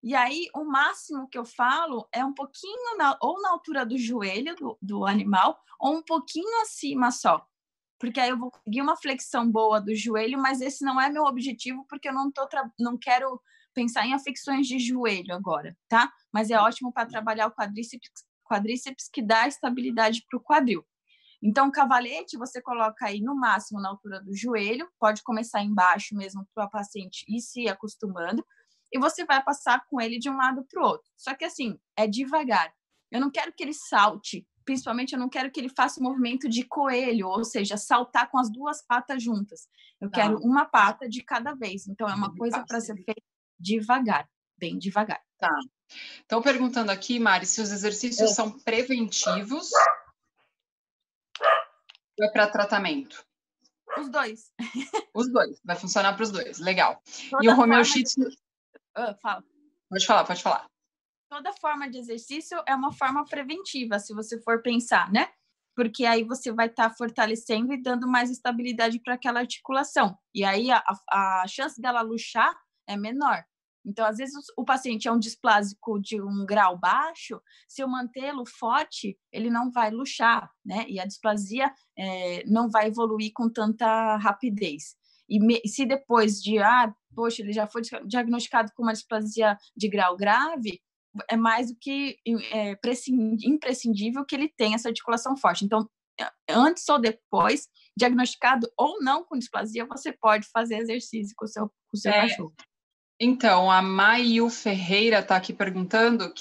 E aí, o máximo que eu falo é um pouquinho ou na altura do joelho do animal, ou um pouquinho acima só. Porque aí eu vou conseguir uma flexão boa do joelho, mas esse não é meu objetivo, porque eu não quero pensar em afecções de joelho agora, tá? Mas é ótimo para trabalhar o quadríceps que dá estabilidade para o quadril. Então, o cavalete você coloca aí no máximo na altura do joelho, pode começar embaixo mesmo para o paciente ir se acostumando, e você vai passar com ele de um lado para o outro. Só que assim, é devagar. Eu não quero que ele salte, principalmente eu não quero que ele faça o movimento de coelho, ou seja, saltar com as 2 patas juntas. Eu quero uma pata de cada vez. Então, é uma coisa para ser feita devagar, bem devagar. Tá. Estão perguntando aqui, Mari, se os exercícios são preventivos ou é para tratamento? Os dois. Os dois. Vai funcionar para os dois. Legal. E o Romeu Shih Tzu... Fala. Pode falar. Toda forma de exercício é uma forma preventiva, se você for pensar, né? Porque aí você vai estar fortalecendo e dando mais estabilidade para aquela articulação. E aí a chance dela luxar é menor. Então, às vezes, o paciente é um displásico de um grau baixo, se eu mantê-lo forte, ele não vai luxar, né? E a displasia não vai evoluir com tanta rapidez. E se depois de, ele já foi diagnosticado com uma displasia de grau grave, é mais do que imprescindível que ele tenha essa articulação forte. Então, antes ou depois, diagnosticado ou não com displasia, você pode fazer exercício com o seu cachorro. Então, a Mayu Ferreira está aqui perguntando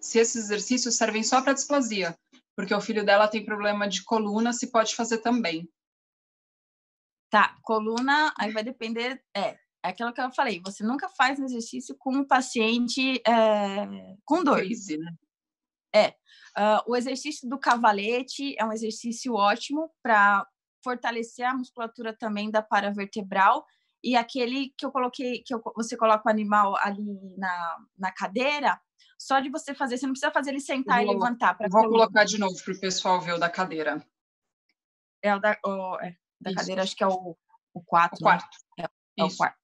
se esses exercícios servem só para displasia, porque o filho dela tem problema de coluna, se pode fazer também. Tá, coluna, aí vai depender, é aquilo que eu falei, você nunca faz um exercício com um paciente com dor. Crise, né? O exercício do cavalete é um exercício ótimo para fortalecer a musculatura também da paravertebral, e aquele que eu coloquei, você coloca o animal ali na cadeira, só de você fazer, você não precisa fazer ele sentar e levantar para a coluna. Vou colocar de novo para o pessoal ver o da cadeira. Da cadeira, acho que é o 4. O quarto. Né? É o quarto.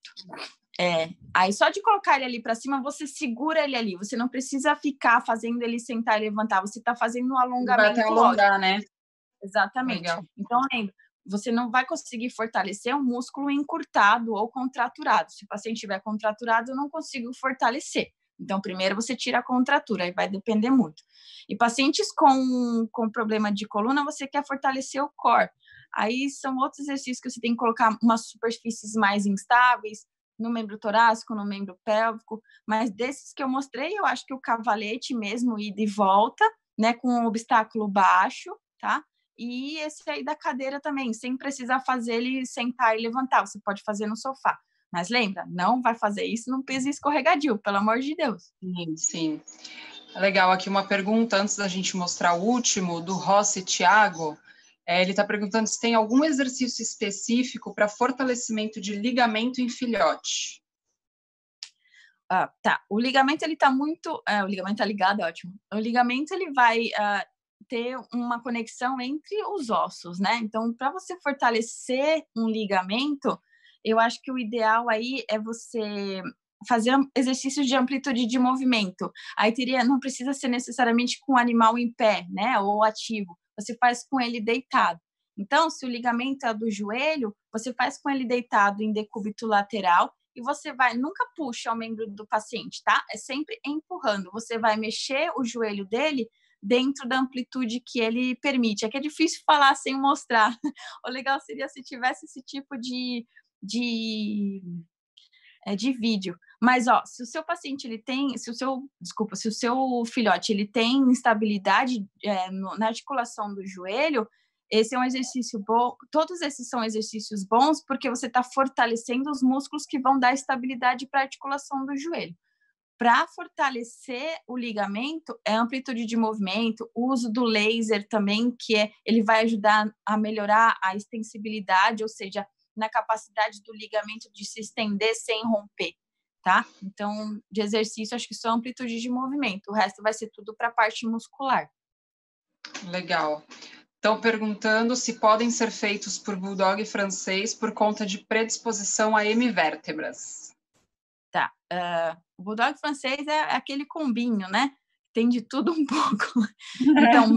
Aí só de colocar ele ali para cima, você segura ele ali. Você não precisa ficar fazendo ele sentar e levantar. Você está fazendo um alongamento. Vai até alongar, né? Exatamente. Legal. Então, lembra, você não vai conseguir fortalecer um músculo encurtado ou contraturado. Se o paciente estiver contraturado, eu não consigo fortalecer. Então, primeiro você tira a contratura, aí vai depender muito. E pacientes com problema de coluna, você quer fortalecer o core. Aí são outros exercícios que você tem que colocar umas superfícies mais instáveis, no membro torácico, no membro pélvico, mas desses que eu mostrei, eu acho que o cavalete mesmo, ida e volta, né, com um obstáculo baixo, tá? E esse aí da cadeira também, sem precisar fazer ele sentar e levantar, você pode fazer no sofá. Mas lembra, não vai fazer isso num piso escorregadio, pelo amor de Deus. Sim. Legal, aqui uma pergunta antes da gente mostrar o último, do Rossi Thiago. Ele está perguntando se tem algum exercício específico para fortalecimento de ligamento em filhote. Tá. O ligamento, ele tá muito... o ligamento tá ligado, é ótimo. O ligamento, ele vai ter uma conexão entre os ossos, né? Então, para você fortalecer um ligamento, eu acho que o ideal aí é você fazer exercícios de amplitude de movimento. Aí não precisa ser necessariamente com o animal em pé, né? Ou ativo. Você faz com ele deitado. Então, se o ligamento é do joelho, você faz com ele deitado em decúbito lateral e você nunca puxa o membro do paciente, tá? É sempre empurrando. Você vai mexer o joelho dele dentro da amplitude que ele permite. É que é difícil falar sem mostrar. O legal seria se tivesse esse tipo de vídeo. Mas, se o seu paciente, se o seu filhote, ele tem instabilidade na articulação do joelho, esse é um exercício bom. Todos esses são exercícios bons porque você está fortalecendo os músculos que vão dar estabilidade para a articulação do joelho. Para fortalecer o ligamento, é amplitude de movimento, o uso do laser também, ele vai ajudar a melhorar a extensibilidade, ou seja, na capacidade do ligamento de se estender sem romper, tá? Então, de exercício, acho que só amplitude de movimento. O resto vai ser tudo para a parte muscular. Legal. Estão perguntando se podem ser feitos por bulldog francês por conta de predisposição a hemivértebras. Tá. O bulldog francês é aquele combinho, né? Tem de tudo um pouco. Então,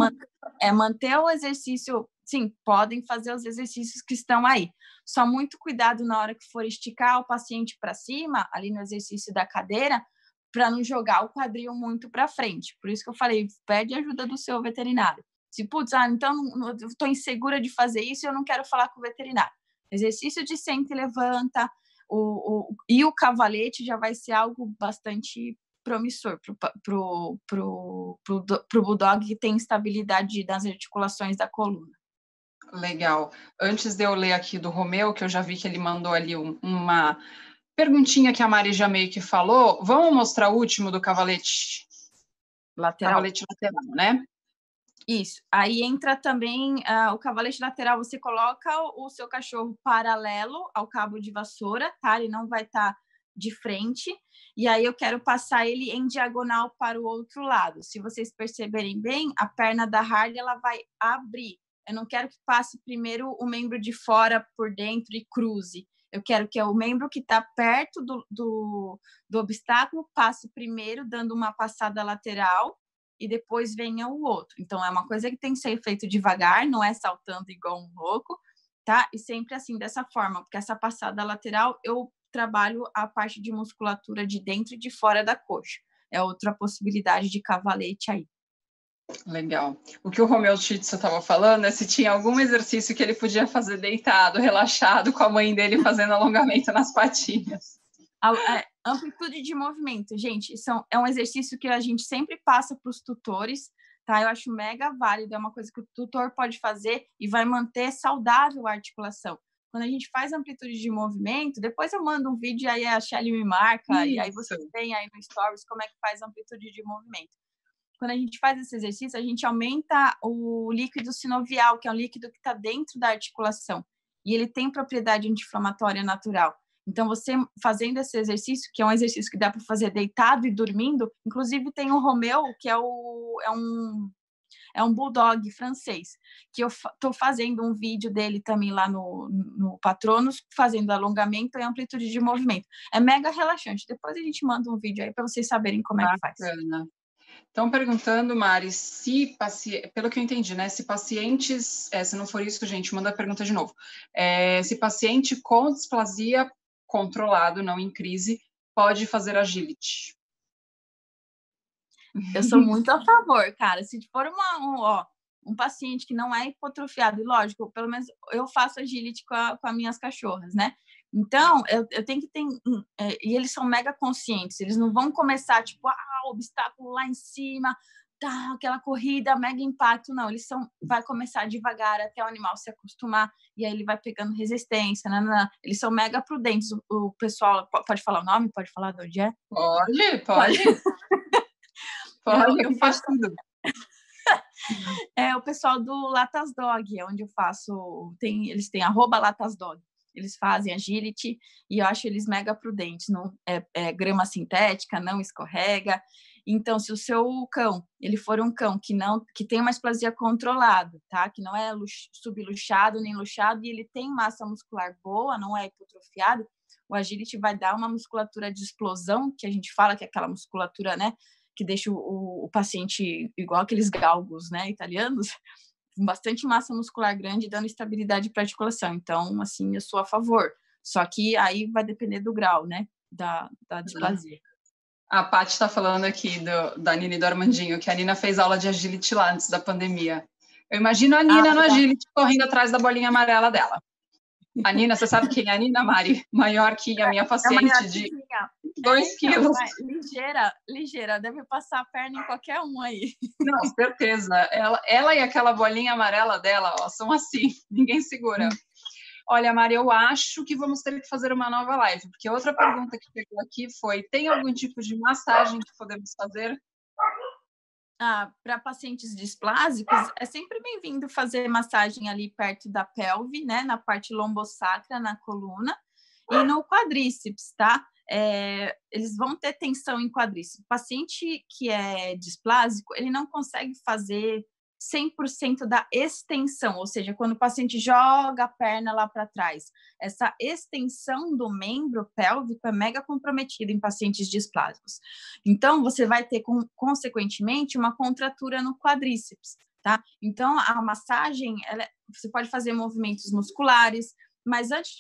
manter o exercício... Sim, podem fazer os exercícios que estão aí. Só muito cuidado na hora que for esticar o paciente para cima, ali no exercício da cadeira, para não jogar o quadril muito para frente. Por isso que eu falei, pede ajuda do seu veterinário. Se, então eu estou insegura de fazer isso e eu não quero falar com o veterinário. Exercício de senta e levanta, e o cavalete já vai ser algo bastante promissor pro bulldog que tem estabilidade nas articulações da coluna. Legal. Antes de eu ler aqui do Romeu, que eu já vi que ele mandou ali uma perguntinha que a Mari já meio que falou, vamos mostrar o último do cavalete lateral. Cavalete lateral, né? Isso. Aí entra também o cavalete lateral, você coloca o seu cachorro paralelo ao cabo de vassoura, tá? Ele não vai estar de frente. E aí eu quero passar ele em diagonal para o outro lado. Se vocês perceberem bem, a perna da Harley, ela vai abrir. Eu não quero que passe primeiro o membro de fora por dentro e cruze. Eu quero que o membro que está perto do obstáculo passe primeiro, dando uma passada lateral, e depois venha o outro. Então, é uma coisa que tem que ser feito devagar, não é saltando igual um louco, tá? E sempre assim, dessa forma, porque essa passada lateral, eu trabalho a parte de musculatura de dentro e de fora da coxa. É outra possibilidade de cavalete aí. Legal. O que o Romeu Titso estava falando é se tinha algum exercício que ele podia fazer deitado, relaxado, com a mãe dele fazendo alongamento nas patinhas. Amplitude de movimento, gente, é um exercício que a gente sempre passa para os tutores, tá? Eu acho mega válido, é uma coisa que o tutor pode fazer e vai manter saudável a articulação. Quando a gente faz amplitude de movimento, depois eu mando um vídeo e aí a Shelly me marca, e aí você tem aí no Stories como é que faz amplitude de movimento. quando a gente faz esse exercício, a gente aumenta o líquido sinovial, que é um líquido que está dentro da articulação. E ele tem propriedade anti-inflamatória natural. Então, você fazendo esse exercício, que é um exercício que dá para fazer deitado e dormindo, inclusive tem o Romeu, que é um bulldog francês, que eu estou fazendo um vídeo dele também lá no Patronos, fazendo alongamento e amplitude de movimento. É mega relaxante. Depois a gente manda um vídeo aí para vocês saberem como é que faz. Estão perguntando, Mari, pelo que eu entendi, né? Se pacientes, se não for isso, gente, manda a pergunta de novo. Se paciente com displasia controlado, não em crise, pode fazer agility. Eu sou muito a favor, cara. Se for um paciente que não é hipotrofiado, e lógico, pelo menos eu faço agility com as minhas cachorras, né? Então, eu tenho que ter... e eles são mega conscientes. Eles não vão começar, tipo, obstáculo lá em cima, tá, aquela corrida, mega impacto. Não, vai começar devagar até o animal se acostumar, e aí ele vai pegando resistência, né? Eles são mega prudentes. O pessoal... Pode falar o nome? Pode falar de onde é? Pode. Eu faço tudo. É o pessoal do Latas Dog, onde eu faço. Eles têm @LatasDog. Eles fazem agility e eu acho eles mega prudentes. Não é grama sintética, não escorrega. Então, se o seu cão ele for um cão que tem uma displasia controlada, tá? Que não é subluxado nem luxado e ele tem massa muscular boa, não é hipotrofiado, o agility vai dar uma musculatura de explosão, que a gente fala que é aquela musculatura, né? Que deixa o paciente igual aqueles galgos, né, italianos, com bastante massa muscular grande, dando estabilidade para a articulação. Então, assim, eu sou a favor. Só que aí vai depender do grau, né, da displasia. A Paty está falando aqui da Nina e do Armandinho, que a Nina fez aula de agility lá antes da pandemia. Eu imagino a Nina no agility correndo atrás da bolinha amarela dela. A Nina, você sabe quem é a Nina, Mari? Maior que a minha paciente de 2 quilos. Ligeira, deve passar a perna em qualquer um aí. Não, certeza. Ela e aquela bolinha amarela dela, são assim, ninguém segura. Olha, Mari, eu acho que vamos ter que fazer uma nova live, porque outra pergunta que pegou aqui foi: tem algum tipo de massagem que podemos fazer? Para pacientes displásicos, é sempre bem-vindo fazer massagem ali perto da pelve, né? Na parte lombosacra, na coluna, e no quadríceps, tá? Eles vão ter tensão em quadríceps. O paciente que é displásico, ele não consegue fazer 100% da extensão, ou seja, quando o paciente joga a perna lá para trás. Essa extensão do membro pélvico é mega comprometida em pacientes displásicos. Então, você vai ter, consequentemente, uma contratura no quadríceps, tá? Então, a massagem, você pode fazer movimentos musculares, mas antes,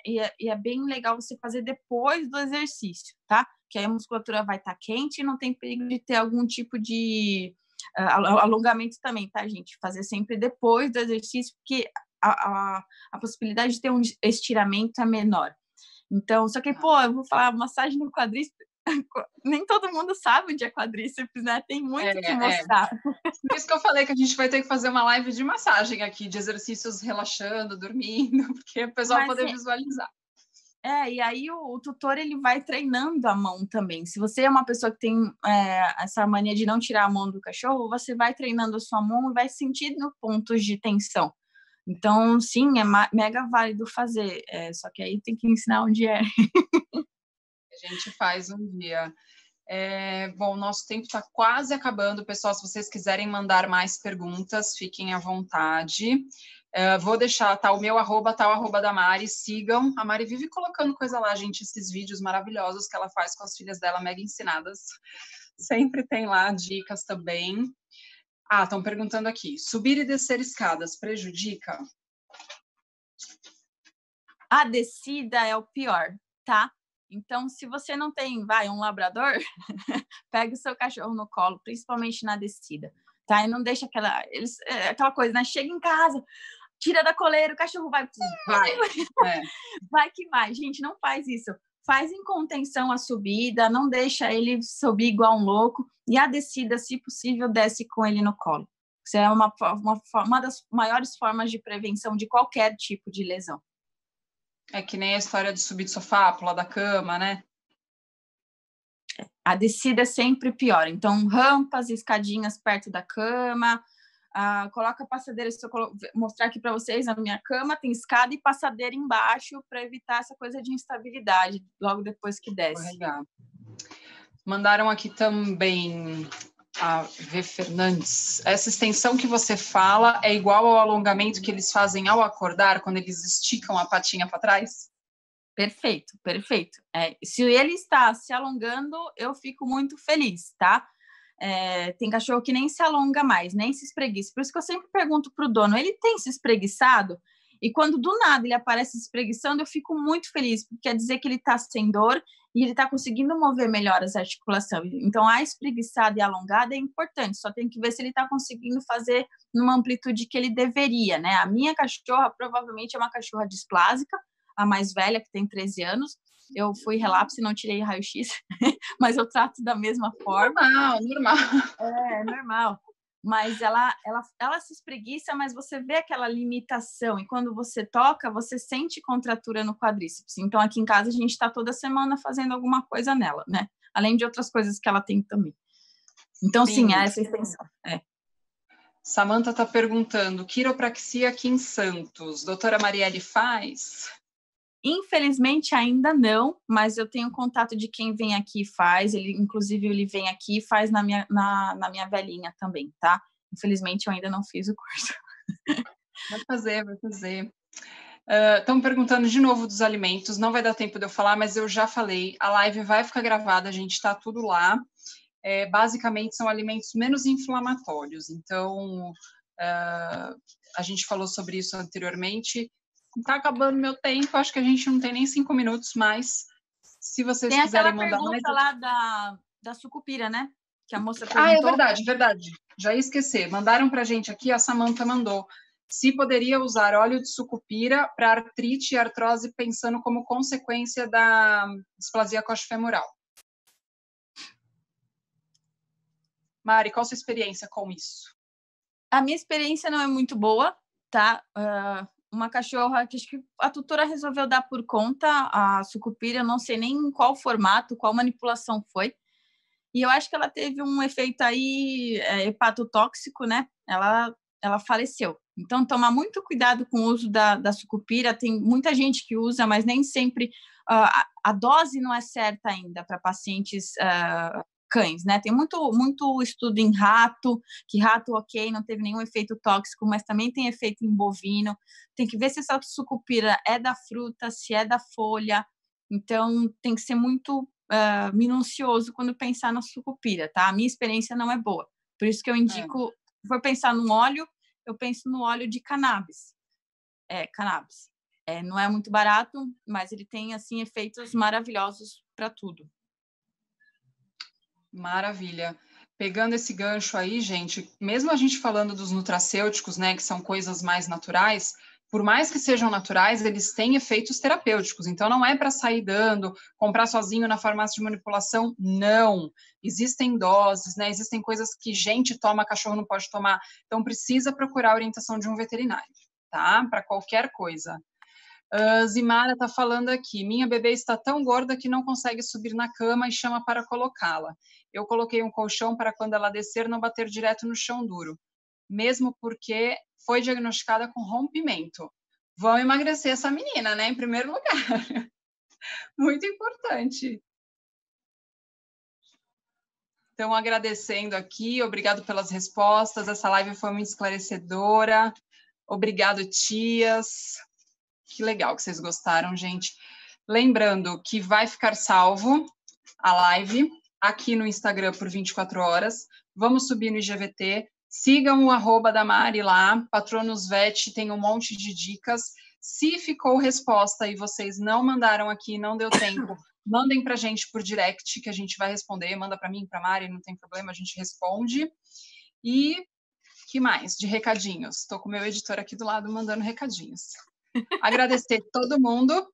é bem legal você fazer depois do exercício, tá? Que aí a musculatura vai estar quente e não tem perigo de ter algum tipo de alongamento também, tá, gente? Fazer sempre depois do exercício, porque a possibilidade de ter um estiramento é menor. Então, só que, eu vou falar massagem no quadríceps, nem todo mundo sabe onde é quadríceps, né? Tem muito que mostrar. Por isso que eu falei que a gente vai ter que fazer uma live de massagem aqui, de exercícios relaxando, dormindo, porque o pessoal vai poder visualizar. E aí o tutor ele vai treinando a mão também. Se você é uma pessoa que tem essa mania de não tirar a mão do cachorro, você vai treinando a sua mão e vai sentindo pontos de tensão. Então, sim, é mega válido fazer. Só que aí tem que ensinar onde é. A gente faz um dia. Bom, nosso tempo está quase acabando, pessoal. Se vocês quiserem mandar mais perguntas, fiquem à vontade. Vou deixar, o meu @, o da Mari, sigam. A Mari vive colocando coisa lá, gente, esses vídeos maravilhosos que ela faz com as filhas dela, mega ensinadas. Sempre tem lá dicas também. Estão perguntando aqui, subir e descer escadas prejudica? A descida é o pior, tá? Então, se você não tem, um labrador, pega o seu cachorro no colo, principalmente na descida, tá? E não deixa aquela coisa, né? Chega em casa, tira da coleira, o cachorro vai que vai. Gente, não faz isso. Faz em contenção a subida, não deixa ele subir igual um louco, e a descida, se possível, desce com ele no colo. Isso é uma das maiores formas de prevenção de qualquer tipo de lesão. É que nem a história de subir do sofá, pular da cama, né? A descida é sempre pior. Então, rampas, escadinhas perto da cama, coloca a passadeira. Se eu mostrar aqui para vocês, a minha cama tem escada e passadeira embaixo para evitar essa coisa de instabilidade logo depois que desce. Legal. Mandaram aqui também a V. Fernandes. Essa extensão que você fala é igual ao alongamento que eles fazem ao acordar, quando eles esticam a patinha para trás? Perfeito, perfeito. Se ele está se alongando, eu fico muito feliz, tá? Tem cachorro que nem se alonga mais, nem se espreguiça. Por isso que eu sempre pergunto para o dono, ele tem se espreguiçado? E quando do nada ele aparece se espreguiçando, eu fico muito feliz, porque quer dizer que ele está sem dor e ele está conseguindo mover melhor as articulações. Então, a espreguiçada e alongada é importante, só tem que ver se ele está conseguindo fazer numa amplitude que ele deveria, né? A minha cachorra provavelmente é uma cachorra displásica, a mais velha, que tem 13 anos. Eu fui relapse e não tirei raio-x, mas eu trato da mesma forma. Normal. Normal. Mas ela se espreguiça, mas você vê aquela limitação. E quando você toca, você sente contratura no quadríceps. Então, aqui em casa, a gente está toda semana fazendo alguma coisa nela, né? Além de outras coisas que ela tem também. Então, sim, essa extensão. Samantha está perguntando, quiropraxia aqui em Santos, doutora Marielle faz? Infelizmente ainda não, mas eu tenho contato de quem vem aqui e faz. Inclusive, ele vem aqui e faz na minha velhinha também, tá? Infelizmente, eu ainda não fiz o curso. Vai fazer. Estão perguntando de novo dos alimentos. Não vai dar tempo de eu falar, mas eu já falei. A live vai ficar gravada, a gente está tudo lá. Basicamente, são alimentos menos inflamatórios. Então, a gente falou sobre isso anteriormente. Está acabando meu tempo, acho que a gente não tem nem 5 minutos mais. Se vocês quiserem mandar mais... Tem aquela pergunta lá da sucupira, né? Que a moça perguntou. É verdade. Já ia esquecer. Mandaram para a gente aqui, a Samantha mandou. Se poderia usar óleo de sucupira para artrite e artrose, pensando como consequência da displasia coxofemoral. Mari, qual a sua experiência com isso? A minha experiência não é muito boa, tá? Uma cachorra que acho que a tutora resolveu dar por conta, a sucupira, eu não sei nem em qual formato, qual manipulação foi. E eu acho que ela teve um efeito aí hepatotóxico, né? Ela faleceu. Então, tomar muito cuidado com o uso da sucupira. Tem muita gente que usa, mas nem sempre a dose não é certa ainda para pacientes cães, né? Tem muito estudo em rato, que rato, ok, não teve nenhum efeito tóxico, mas também tem efeito em bovino. Tem que ver se essa sucupira é da fruta, se é da folha. Então, tem que ser muito minucioso quando pensar na sucupira, tá? A minha experiência não é boa. Por isso que eu indico, se for pensar num óleo, eu penso no óleo de cannabis. Cannabis. Não é muito barato, mas ele tem, assim, efeitos maravilhosos para tudo. Maravilha. Pegando esse gancho aí, gente, mesmo a gente falando dos nutracêuticos, né, que são coisas mais naturais, por mais que sejam naturais, eles têm efeitos terapêuticos. Então, não é para sair dando, comprar sozinho na farmácia de manipulação, não. Existem doses, né? Existem coisas que gente toma, cachorro não pode tomar. Então, precisa procurar a orientação de um veterinário, tá? Para qualquer coisa. Zimara está falando aqui, minha bebê está tão gorda que não consegue subir na cama e chama para colocá-la. Eu coloquei um colchão para quando ela descer não bater direto no chão duro, mesmo porque foi diagnosticada com rompimento. Vão emagrecer essa menina, né? Em primeiro lugar. Muito importante. Então, agradecendo aqui, obrigado pelas respostas. Essa live foi muito esclarecedora. Obrigado, tias. Que legal que vocês gostaram, gente. Lembrando que vai ficar salvo a live aqui no Instagram por 24 horas. Vamos subir no IGVT. Sigam o @ da Mari lá, Patronos Vet, tem um monte de dicas. Se ficou resposta e vocês não mandaram aqui, não deu tempo, mandem para a gente por direct, que a gente vai responder. Manda para mim, para a Mari, não tem problema, a gente responde. E que mais? De recadinhos. Estou com o meu editor aqui do lado mandando recadinhos. Agradecer todo mundo.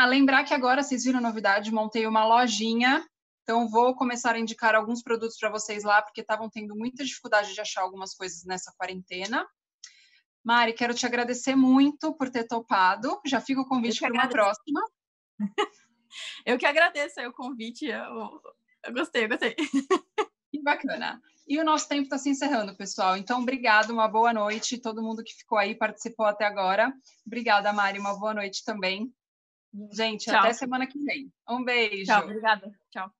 Lembrar que agora, vocês viram a novidade, montei uma lojinha, então vou começar a indicar alguns produtos para vocês lá, porque estavam tendo muita dificuldade de achar algumas coisas nessa quarentena. Mari, quero te agradecer muito por ter topado. Já fica o convite para uma próxima. Eu que agradeço aí o convite. Eu gostei. Que bacana. E o nosso tempo está se encerrando, pessoal. Então, obrigado, uma boa noite. Todo mundo que ficou aí, participou até agora. Obrigada, Mari, uma boa noite também. Gente, Tchau. até semana que vem. Um beijo. Tchau, obrigada. Tchau.